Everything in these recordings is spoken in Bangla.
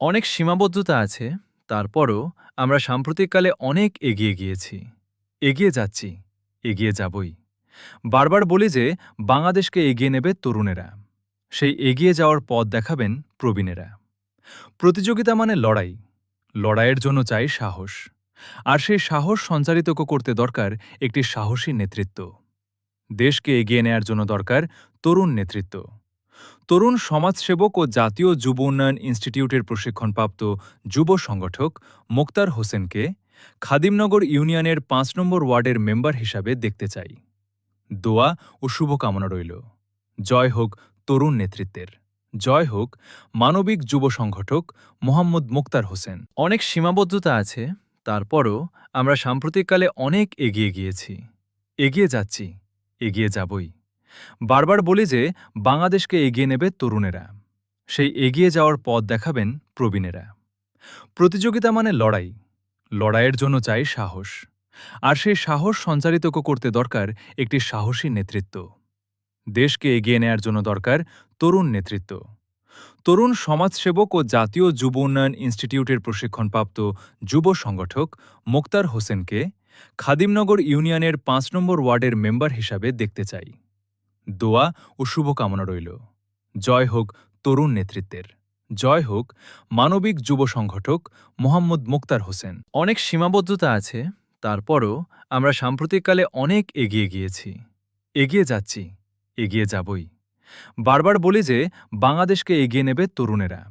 অনেক সীমাবদ্ধতা আছে, তারপরও আমরা সাম্প্রতিককালে অনেক এগিয়ে গিয়েছি। এগিয়ে যাচ্ছি, এগিয়ে যাবই। বারবার বলি যে বাংলাদেশকে এগিয়ে নেবে তরুণেরা। সেই এগিয়ে যাওয়ার পথ দেখাবেন প্রবীণেরা। প্রতিযোগিতা মানে লড়াই। লড়াইয়ের জন্য চাই সাহস। আর সেই সাহস সঞ্চারিত করতে দরকার একটি সাহসী নেতৃত্ব। দেশকে এগিয়ে নেয়ার জন্য দরকার তরুণ নেতৃত্ব। তরুণ সমাজসেবক ও জাতীয় যুব উন্নয়ন ইনস্টিটিউটের প্রশিক্ষণপ্রাপ্ত যুব সংগঠক মোক্তার হোসেনকে খাদিমনগর ইউনিয়নের ৫ নম্বর ওয়ার্ডের মেম্বার হিসাবে দেখতে চাই। দোয়া ও শুভকামনা রইল। জয় হোক তরুণ নেতৃত্বের। জয় হোক মানবিক যুব সংগঠক মোহাম্মদ মোক্তার হোসেন। অনেক সীমাবদ্ধতা আছে, তারপরও আমরা সাম্প্রতিককালে অনেক এগিয়ে গিয়েছি। এগিয়ে যাচ্ছি, এগিয়ে যাবই। বারবার বলি যে বাংলাদেশকে এগিয়ে নেবে তরুণেরা। সেই এগিয়ে যাওয়ার পথ দেখাবেন প্রবীণেরা। প্রতিযোগিতা মানে লড়াই। লড়াইয়ের জন্য চাই সাহস। আর সেই সাহস সঞ্চারিত করতে দরকার একটি সাহসী নেতৃত্ব। দেশকে এগিয়ে নেয়ার জন্য দরকার তরুণ নেতৃত্ব। তরুণ সমাজসেবক ও জাতীয় যুব উন্নয়ন ইনস্টিটিউটের প্রশিক্ষণপ্রাপ্ত যুব সংগঠক মোক্তার হোসেনকে খাদিমনগর ইউনিয়নের ৫ নম্বর ওয়ার্ডের মেম্বার হিসাবে দেখতে চাই। দোয়া ও শুভকামনা রইল। জয় হোক তরুণ নেতৃত্বের। জয় হোক মানবিক যুব সংগঠক মোহাম্মদ মোক্তার হোসেন। অনেক সীমাবদ্ধতা আছে, তারপরও আমরা সাম্প্রতিককালে অনেক এগিয়ে গিয়েছি। এগিয়ে যাচ্ছি, এগিয়ে যাবই। বারবার বলি যে বাংলাদেশকে এগিয়ে নেবে তরুণেরা।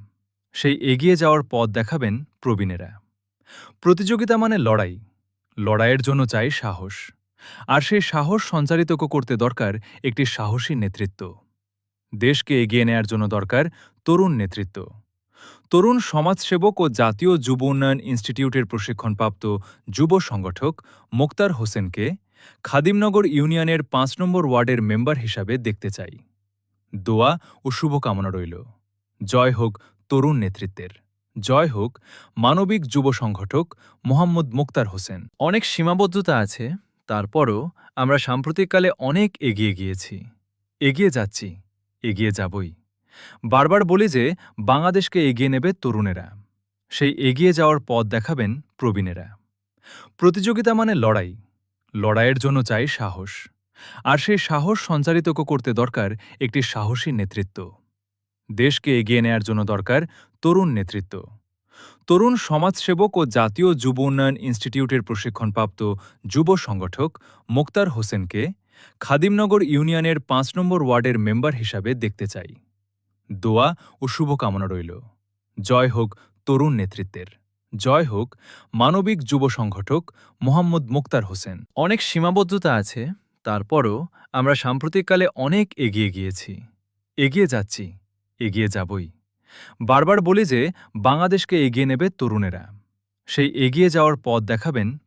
সেই এগিয়ে যাওয়ার পথ দেখাবেন প্রবীণেরা। প্রতিযোগিতা মানে লড়াই। লড়াইয়ের জন্য চাই সাহস। আর সেই সাহস সঞ্চারিত করতে দরকার একটি সাহসী নেতৃত্ব। দেশকে এগিয়ে নেয়ার জন্য দরকার তরুণ নেতৃত্ব। তরুণ সমাজসেবক ও জাতীয় যুব উন্নয়ন ইনস্টিটিউটের প্রশিক্ষণপ্রাপ্ত যুব সংগঠক মোক্তার হোসেনকে খাদিমনগর ইউনিয়নের ৫ নম্বর ওয়ার্ডের মেম্বার হিসাবে দেখতে চাই। দোয়া ও শুভকামনা রইল। জয় হোক তরুণ নেতৃত্বের। জয় হোক মানবিক যুব সংগঠক মোহাম্মদ মোক্তার হোসেন। অনেক সীমাবদ্ধতা আছে, তারপরও আমরা সাম্প্রতিককালে অনেক এগিয়ে গিয়েছি। এগিয়ে যাচ্ছি, এগিয়ে যাবই। বারবার বলি যে বাংলাদেশকে এগিয়ে নেবে তরুণেরা। সেই এগিয়ে যাওয়ার পথ দেখাবেন প্রবীণেরা। প্রতিযোগিতা মানে লড়াই। লড়াইয়ের জন্য চাই সাহস। আর সেই সাহস সঞ্চারিত করতে দরকার একটি সাহসী নেতৃত্ব। দেশকে এগিয়ে নেয়ার জন্য দরকার তরুণ নেতৃত্ব। তরুণ সমাজসেবক ও জাতীয় যুব উন্নয়ন ইনস্টিটিউটের প্রশিক্ষণপ্রাপ্ত যুব সংগঠক মোক্তার হোসেনকে খাদিমনগর ইউনিয়নের ৫ নম্বর ওয়ার্ডের মেম্বার হিসাবে দেখতে চাই। দোয়া ও শুভকামনা রইল। জয় হোক তরুণ নেতৃত্বের। জয় হোক মানবিক যুব সংগঠক মোহাম্মদ মোক্তার হোসেন। অনেক সীমাবদ্ধতা আছে, তারপরও আমরা সাম্প্রতিককালে অনেক এগিয়ে গিয়েছি। এগিয়ে যাচ্ছি, এগিয়ে যাবই। বারবার বলি যে বাংলাদেশকে এগিয়ে নেবে তরুণেরা। সেই এগিয়ে যাওয়ার পথ দেখাবেন